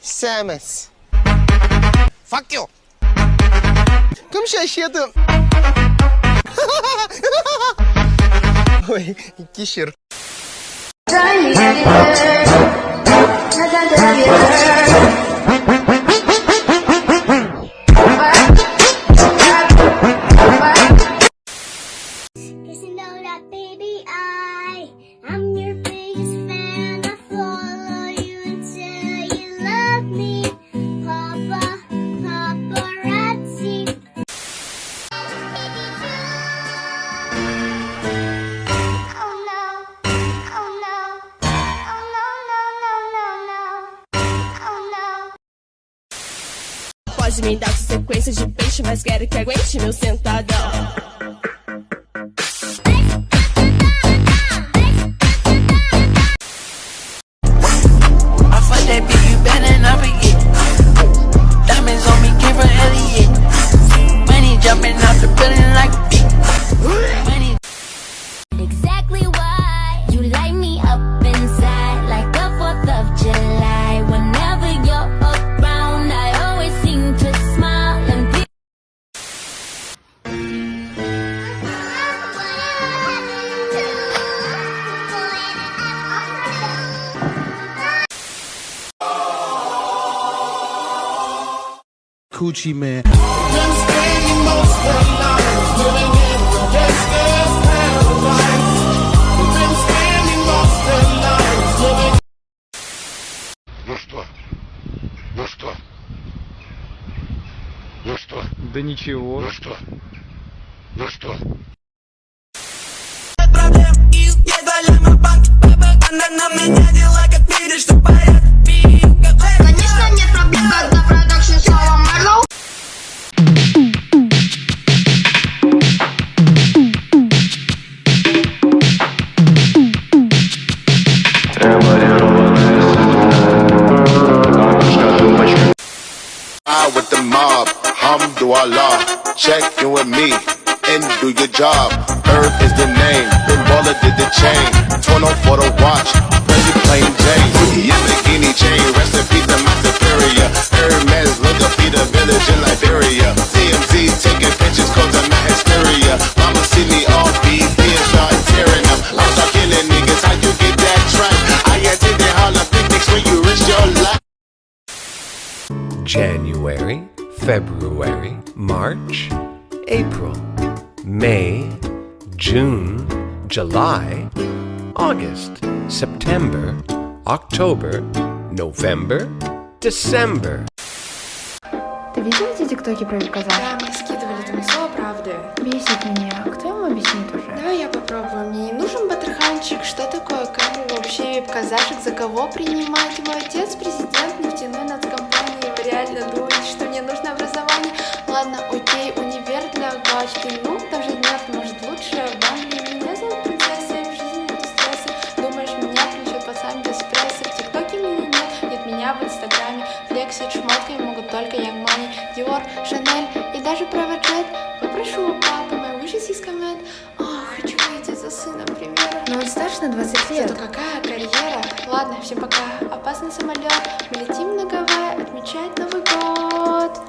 Sevmez. Fuck you. Comme şaşırdım. Ой, кишер. I'm your biggest fan. I follow you until you love me. Paparazzi. Oh no. Oh no. Oh no, no, no, no, no. Oh no. Pode me dar sequência de peixe, mas quero que aguente meu sentadão. That bitch, you better not forget. Diamonds on me, came from Elliot. Money jumping out the building like a beat. Money. Exactly why you light me up inside like the 4th of July. Whenever you're around, I always seem to smile and be. Coochie Man. Ну что? Ну что? Ну что? Да ничего. Ну что? Ну что? Конечно, нет проблем, когда продакшн слова Марлоу. I with the mob, Hamdulillah, check in with me and do your job. Earth is the name, Ben Baller did the chain, 20 for the watch, Pretty plain Jane, Yamagini chain, recipe to my superior. Hermes look up the village in Liberia. TMZ taking pictures cause of my hysteria. Mama see me all BB and start tearing up. I start killing niggas, how you get that track? I attended Harlem picnics when you risk your life. January, February, March, April, May, June, July, August, September, October, November, December. Ты видел эти тиктоки про вип-казах? Да, мы скидывали, думаю, слово правды. Бесит меня. Кто ему объяснит уже? Давай я попробую. Мне не нужен батрханчик. Что такое кому вообще вип-казашек? За кого принимать? Мой отец президент нефтяной нацкомпании. Вы реально думаете, что мне нужно образование? Ладно, окей, универ для галочки. Ну, даже нет, может лучше в Англии. Меня зовут принцесса, в жизни нету стресса. Думаешь, меня плечет пацан без пресса? В тиктоке меня нет меня в инстаграме. Флексить шмоткой могут только Young Money, Dior, Chanel и даже Private Jet. Попрошу у папы, my wishes is command. Хочу выйти за сыном примера. Но он старше на 20 лет. Зато какая карьера. Ладно, всем пока. Опасный самолет. Мы летим на Гавайи отмечать Новый год.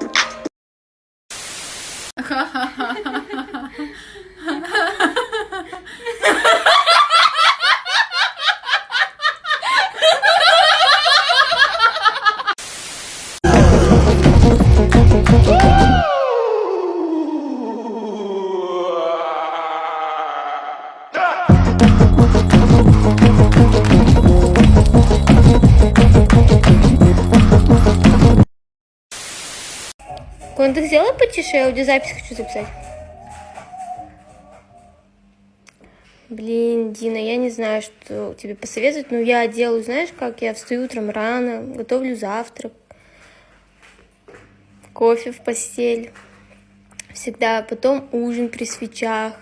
Контакт сделай потише, я аудиозапись хочу записать. Блин, Дина, я не знаю, что тебе посоветовать, но я делаю, знаешь, как я встаю утром рано, готовлю завтрак, кофе в постель, всегда, потом ужин при свечах,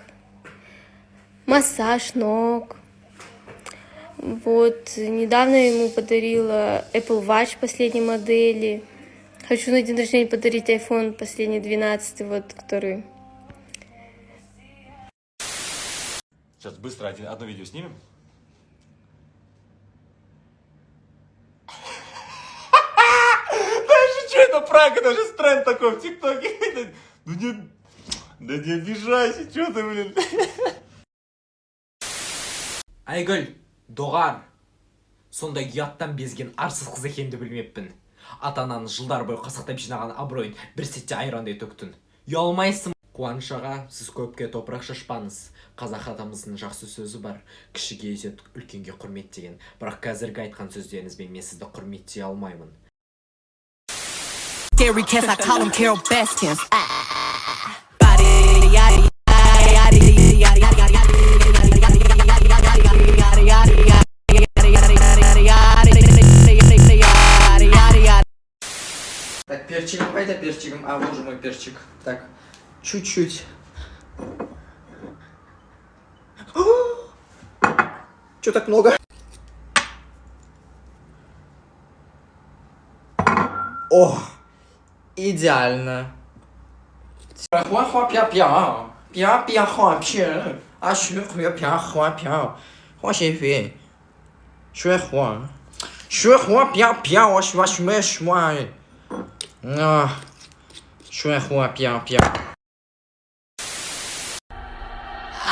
массаж ног. Вот, недавно я ему подарила Apple Watch последней модели. Хочу на день рождения подарить iPhone последний 12, вот, который... Сейчас быстро одно видео снимем. Это пранк, это же тренд такой в ТикТоке. Да не обижайся, что ты, блин. Айгүл, доғар. Сондай ұяттан безген арсыз қыз екенді білмеппін. Ата-ананы жылдар бойы қасақтап жинаған абыройын бір сәтте айрандай төктін. Ұялмайсың. Қуаныш аға, сіз көпке топырақ шашпаңыз. Қазақ атамыздың жақсы сөзі бар. Кішіге ізет, үлкенге құрмет деген. Бірақ қазіргі айтқан сөздеріңізбен мен сізді құрметтей алмаймын. Scary cats, I call them Carol Baskins. Так, перчиком, пойда перчиком. А, вот же мой перчик. Так, чуть-чуть. Чё так много? О, идеально.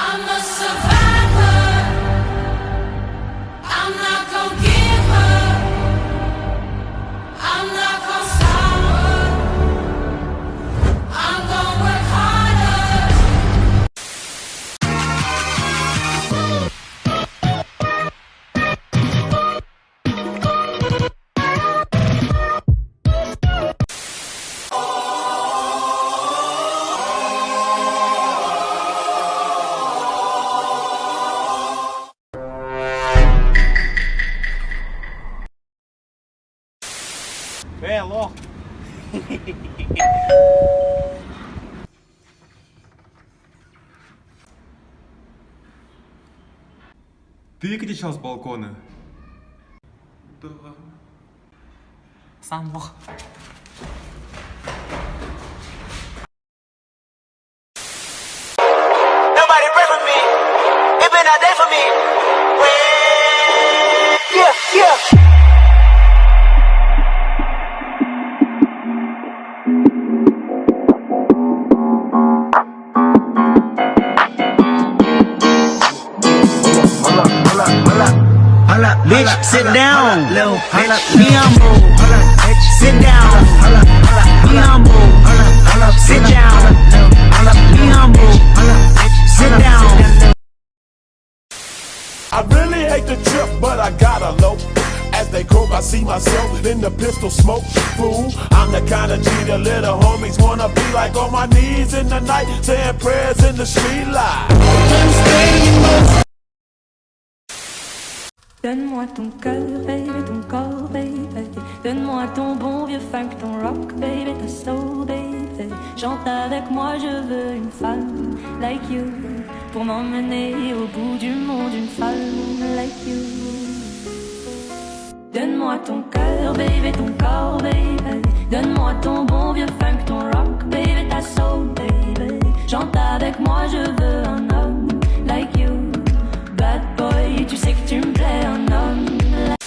I'm a survivor. I'm not gonna give up. I'm not gonna stop her. I'm gonna work harder. Лох. Ты кричал с балкона? Да. Сам лох. Nobody pray for me. It been a day for me. Yeah, yeah. Bitch, sit down, little bitch. Be humble. Sit down. Be humble. Sit down. Be humble. Sit down. I really hate the trip, but I gotta low. As they croak, I see myself in the pistol smoke. Fool, I'm the kind of G the little homies wanna be like, on my knees in the night, saying prayers in the street light. Donne-moi ton cœur, baby, ton corps, baby. Donne-moi ton bon vieux funk, ton rock, baby, ta soul, baby. Chante avec moi, je veux une femme like you. Pour m'emmener au bout du monde, une femme like you. Donne-moi ton cœur, baby, ton corps, baby. Donne-moi ton bon vieux funk, ton rock, baby, ta soul, baby. Chante avec moi, je veux un homme like you. Bad boy, tu sais que tu me plais, un homme like...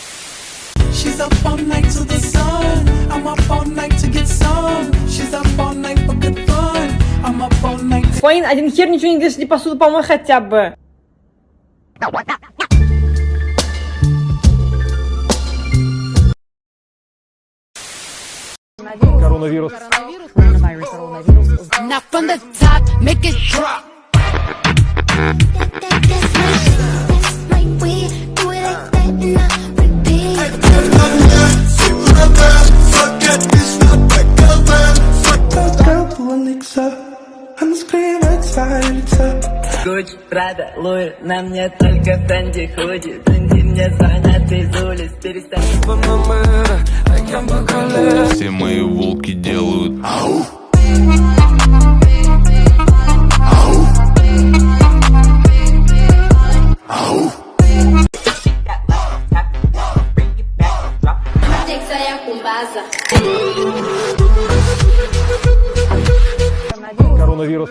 She's up all night to the sun. I'm up all night to get some. She's up all night for good fun. I'm up all night. Фаин, один хер ничего не делаешь, иди посуду помой хотя бы. Коронавирус. Now from the top, make it drop. Гуч, Прада, Луи, на мне только Фэнди худи. Фэнди мне звонят из улиц, перестань. Все мои волки делают ау. Ау. Tem que sair com baza. Коронавирус. Коронавирус.